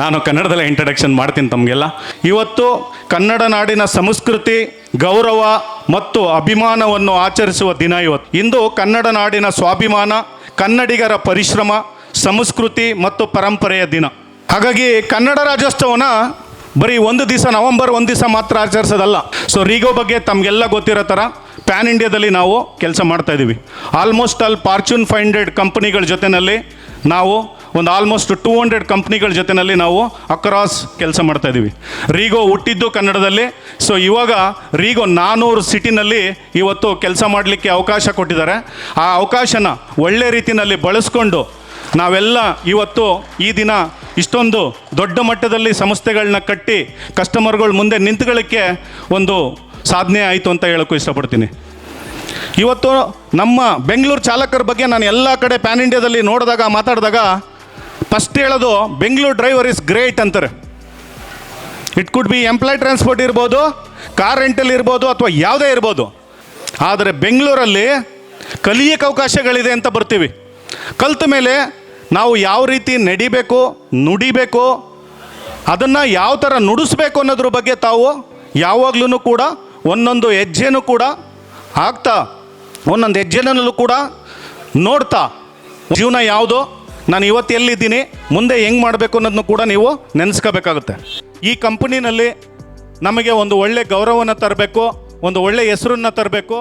ನಾನು ಕನ್ನಡದಲ್ಲೇ ಇಂಟ್ರಡಕ್ಷನ್ ಮಾಡ್ತೀನಿ ತಮಗೆಲ್ಲ. ಇವತ್ತು ಕನ್ನಡ ನಾಡಿನ ಸಂಸ್ಕೃತಿ, ಗೌರವ ಮತ್ತು ಅಭಿಮಾನವನ್ನು ಆಚರಿಸುವ ದಿನ ಇವತ್ತು. ಇಂದು ಕನ್ನಡ ನಾಡಿನ ಸ್ವಾಭಿಮಾನ, ಕನ್ನಡಿಗರ ಪರಿಶ್ರಮ, ಸಂಸ್ಕೃತಿ ಮತ್ತು ಪರಂಪರೆಯ ದಿನ. ಹಾಗಾಗಿ ಕನ್ನಡ ರಾಜ್ಯೋತ್ಸವನ ಬರೀ ಒಂದು ದಿವಸ, ನವೆಂಬರ್ ಒಂದು ದಿವಸ ಮಾತ್ರ ಆಚರಿಸೋದಲ್ಲ. ಸೊ ರೀಗೋ ಬಗ್ಗೆ ತಮಗೆಲ್ಲ ಗೊತ್ತಿರೋ ಥರ ಪ್ಯಾನ್ ಇಂಡಿಯಾದಲ್ಲಿ ನಾವು ಕೆಲಸ ಮಾಡ್ತಾಯಿದ್ದೀವಿ. ಆಲ್ಮೋಸ್ಟ್ ಆಲ್ ಫಾರ್ಚೂನ್ 500 ಕಂಪ್ನಿಗಳ ಜೊತೆಯಲ್ಲಿ ನಾವು ಒಂದು ಆಲ್ಮೋಸ್ಟ್ 200 ಕಂಪ್ನಿಗಳ ಜೊತೆಯಲ್ಲಿ ನಾವು ಅಕ್ರಾಸ್ ಕೆಲಸ ಮಾಡ್ತಾಯಿದ್ದೀವಿ. ರೀಗೋ ಹುಟ್ಟಿದ್ದು ಕನ್ನಡದಲ್ಲಿ. ಸೊ ಇವಾಗ ರೀಗೋ 400 ಸಿಟಿನಲ್ಲಿ ಇವತ್ತು ಕೆಲಸ ಮಾಡಲಿಕ್ಕೆ ಅವಕಾಶ ಕೊಟ್ಟಿದ್ದಾರೆ. ಆ ಅವಕಾಶನ ಒಳ್ಳೆ ರೀತಿಯಲ್ಲಿ ಬಳಸ್ಕೊಂಡು ನಾವೆಲ್ಲ ಇವತ್ತು ಈ ದಿನ ಇಷ್ಟೊಂದು ದೊಡ್ಡ ಮಟ್ಟದಲ್ಲಿ ಸಂಸ್ಥೆಗಳನ್ನ ಕಟ್ಟಿ ಕಸ್ಟಮರ್ಗಳ ಮುಂದೆ ನಿಂತ್ಕೊಳ್ಳೋಕ್ಕೆ ಒಂದು ಸಾಧನೆ ಆಯಿತು ಅಂತ ಹೇಳೋಕ್ಕೂ ಇಷ್ಟಪಡ್ತೀನಿ. ಇವತ್ತು ನಮ್ಮ ಬೆಂಗಳೂರು ಚಾಲಕರ ಬಗ್ಗೆ ನಾನು ಎಲ್ಲ ಕಡೆ ಪ್ಯಾನ್ ಇಂಡಿಯಾದಲ್ಲಿ ಮಾತಾಡಿದಾಗ ಫಸ್ಟ್ ಹೇಳೋದು ಬೆಂಗಳೂರು ಡ್ರೈವರ್ ಇಸ್ ಗ್ರೇಟ್ ಅಂತಾರೆ. It could be employ transport ಇರ್ಬೋದು, ಕಾರ್ ರೆಂಟಲ್ ಇರ್ಬೋದು, ಅಥವಾ ಯಾವುದೇ ಇರ್ಬೋದು. ಆದರೆ ಬೆಂಗಳೂರಲ್ಲಿ ಕಲಿಯೋಕ್ಕೆ ಅವಕಾಶಗಳಿದೆ ಅಂತ ಬರ್ತೀವಿ. ಕಲಿತ ಮೇಲೆ ನಾವು ಯಾವ ರೀತಿ ನಡಿಬೇಕು, ನುಡಿಬೇಕು, ಅದನ್ನು ಯಾವ ಥರ ನುಡಿಸ್ಬೇಕು ಅನ್ನೋದ್ರ ಬಗ್ಗೆ ತಾವು ಯಾವಾಗಲೂ ಕೂಡ ಒಂದೊಂದು ಹೆಜ್ಜೆನೂ ಕೂಡ ಆಗ್ತಾ, ಒಂದೊಂದು ಹೆಜ್ಜೆನಲ್ಲೂ ಕೂಡ ನೋಡ್ತಾ ಜೀವನ ಯಾವುದೋ, ನಾನು ಇವತ್ತು ಎಲ್ಲಿದ್ದೀನಿ, ಮುಂದೆ ಹೆಂಗೆ ಮಾಡಬೇಕು ಅನ್ನೋದನ್ನು ಕೂಡ ನೀವು ನೆನೆಸ್ಕೋಬೇಕಾಗುತ್ತೆ. ಈ ಕಂಪನಿನಲ್ಲಿ ನಮಗೆ ಒಂದು ಒಳ್ಳೆ ಗೌರವನ ತರಬೇಕು, ಒಂದು ಒಳ್ಳೆ ಹೆಸರನ್ನು ತರಬೇಕು.